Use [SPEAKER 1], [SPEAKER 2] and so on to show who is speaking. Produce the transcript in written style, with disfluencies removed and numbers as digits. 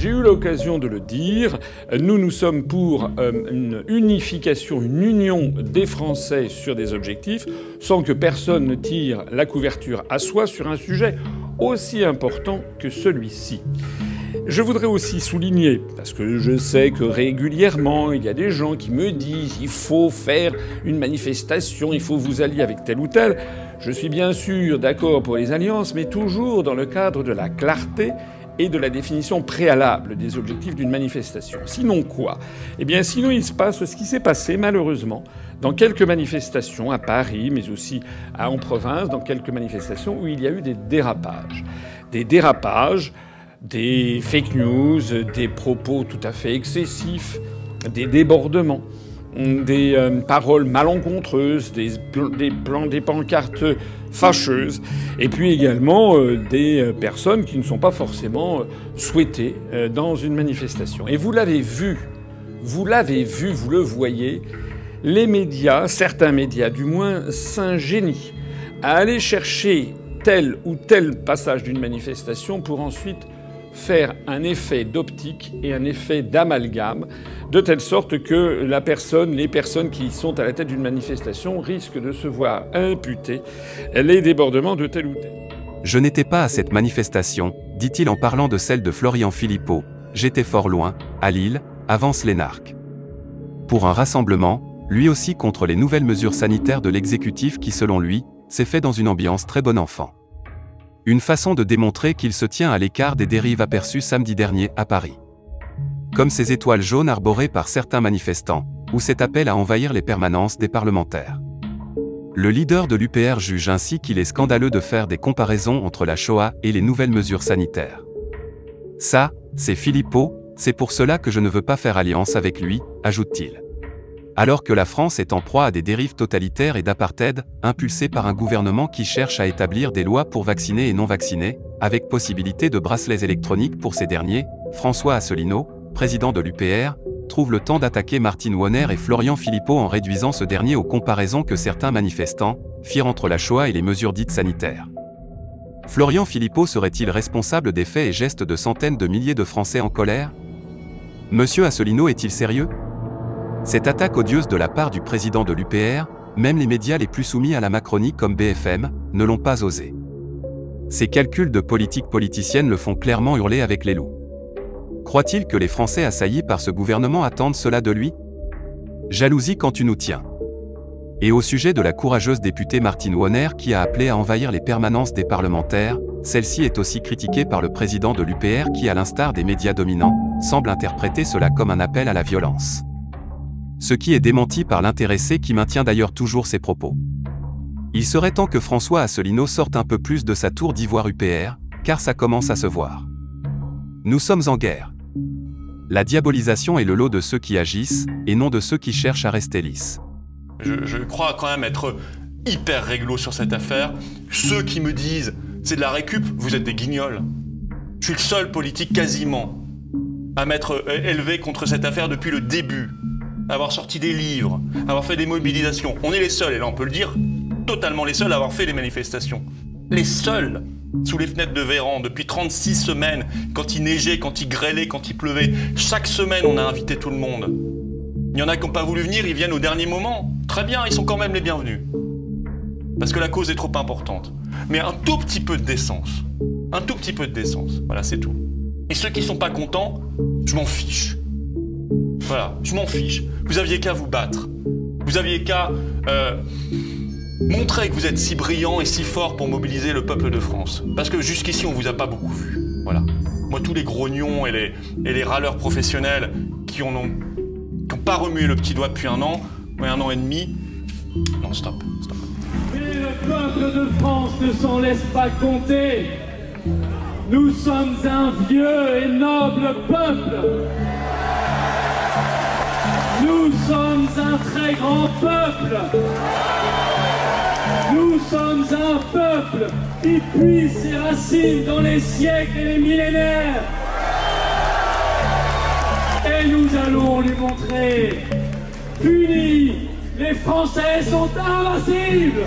[SPEAKER 1] J'ai eu l'occasion de le dire, nous sommes pour une unification, une union des Français sur des objectifs, sans que personne ne tire la couverture à soi sur un sujet aussi important que celui-ci. Je voudrais aussi souligner, parce que je sais que régulièrement, il y a des gens qui me disent « il faut faire une manifestation, il faut vous allier avec tel ou tel ». Je suis bien sûr d'accord pour les alliances, mais toujours dans le cadre de la clarté et de la définition préalable des objectifs d'une manifestation. Sinon quoi? Eh bien sinon il se passe ce qui s'est passé malheureusement dans quelques manifestations à Paris, mais aussi en province, dans quelques manifestations où il y a eu des dérapages. Des dérapages, des fake news, des propos tout à fait excessifs, des débordements, des paroles malencontreuses, des pancartes fâcheuses, et puis également des personnes qui ne sont pas forcément souhaitées dans une manifestation. Et vous l'avez vu, vous le voyez, les médias, certains médias du moins, s'ingénient à aller chercher tel ou tel passage d'une manifestation pour ensuite faire un effet d'optique et un effet d'amalgame, de telle sorte que les personnes qui sont à la tête d'une manifestation risquent de se voir imputer les débordements de tel ou tel.
[SPEAKER 2] Je n'étais pas à cette manifestation, dit-il en parlant de celle de Florian Philippot. J'étais fort loin, à Lille, avance l'énarque. Pour un rassemblement, lui aussi contre les nouvelles mesures sanitaires de l'exécutif qui, selon lui, s'est fait dans une ambiance très bon enfant. Une façon de démontrer qu'il se tient à l'écart des dérives aperçues samedi dernier à Paris. Comme ces étoiles jaunes arborées par certains manifestants, ou cet appel à envahir les permanences des parlementaires. Le leader de l'UPR juge ainsi qu'il est scandaleux de faire des comparaisons entre la Shoah et les nouvelles mesures sanitaires. Ça, c'est Philippot, c'est pour cela que je ne veux pas faire alliance avec lui, ajoute-t-il. Alors que la France est en proie à des dérives totalitaires et d'apartheid, impulsées par un gouvernement qui cherche à établir des lois pour vacciner et non vacciner, avec possibilité de bracelets électroniques pour ces derniers, François Asselineau, président de l'UPR, trouve le temps d'attaquer Martine Warner et Florian Philippot en réduisant ce dernier aux comparaisons que certains manifestants firent entre la Shoah et les mesures dites sanitaires. Florian Philippot serait-il responsable des faits et gestes de centaines de milliers de Français en colère? Monsieur Asselineau est-il sérieux? Cette attaque odieuse de la part du président de l'UPR, même les médias les plus soumis à la Macronie comme BFM, ne l'ont pas osé. Ces calculs de politique politicienne le font clairement hurler avec les loups. Croit-il que les Français assaillis par ce gouvernement attendent cela de lui? Jalousie quand tu nous tiens. Et au sujet de la courageuse députée Martine Warner qui a appelé à envahir les permanences des parlementaires, celle-ci est aussi critiquée par le président de l'UPR qui, à l'instar des médias dominants, semble interpréter cela comme un appel à la violence. Ce qui est démenti par l'intéressé qui maintient d'ailleurs toujours ses propos. Il serait temps que François Asselineau sorte un peu plus de sa tour d'ivoire UPR, car ça commence à se voir. Nous sommes en guerre. La diabolisation est le lot de ceux qui agissent, et non de ceux qui cherchent à rester lisses.
[SPEAKER 3] Je crois quand même être hyper réglo sur cette affaire. Ceux qui me disent « c'est de la récup », vous êtes des guignols. Je suis le seul politique quasiment à m'être élevé contre cette affaire depuis le début. Avoir sorti des livres, avoir fait des mobilisations. On est les seuls, et là on peut le dire, totalement les seuls à avoir fait des manifestations. Les seuls, sous les fenêtres de Véran, depuis 36 semaines, quand il neigeait, quand il grêlait, quand il pleuvait. Chaque semaine, on a invité tout le monde. Il y en a qui n'ont pas voulu venir, ils viennent au dernier moment. Très bien, ils sont quand même les bienvenus. Parce que la cause est trop importante. Mais un tout petit peu de décence. Un tout petit peu de décence. Voilà, c'est tout. Et ceux qui ne sont pas contents, je m'en fiche. Voilà, je m'en fiche. Vous aviez qu'à vous battre. Vous aviez qu'à montrer que vous êtes si brillant et si fort pour mobiliser le peuple de France. Parce que jusqu'ici, on vous a pas beaucoup vu. Voilà. Moi, tous les grognons et les râleurs professionnels qui n'ont pas remué le petit doigt depuis un an et demi, non, stop.
[SPEAKER 4] Mais le peuple de France ne s'en laisse pas compter. Nous sommes un vieux et noble peuple. Nous sommes un très grand peuple. Nous sommes un peuple qui puise ses racines dans les siècles et les millénaires. Et nous allons lui montrer qu'unis, les Français sont invincibles.